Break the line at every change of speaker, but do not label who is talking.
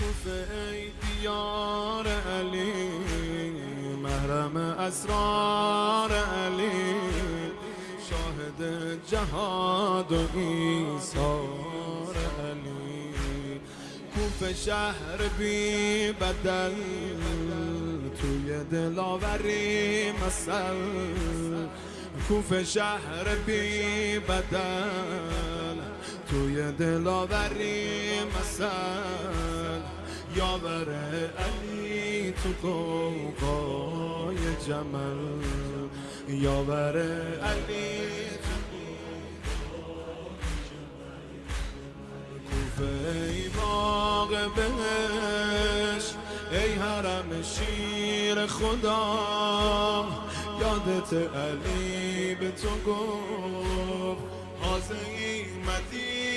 کوفه ای دیار علی، محرم اسرار علی، شاهد جهاد و ایثار علی. کوفه شهر بی بدل، توی دلاوری مثل. کوفه شهر بی بدل، توی دلاوری مثل. یاور علی تو قوقای جمل، یاور علی کوفه ای باغ بهشت، ای حرم شیر خدا. یادت علی به تو گفت حاضری مدینه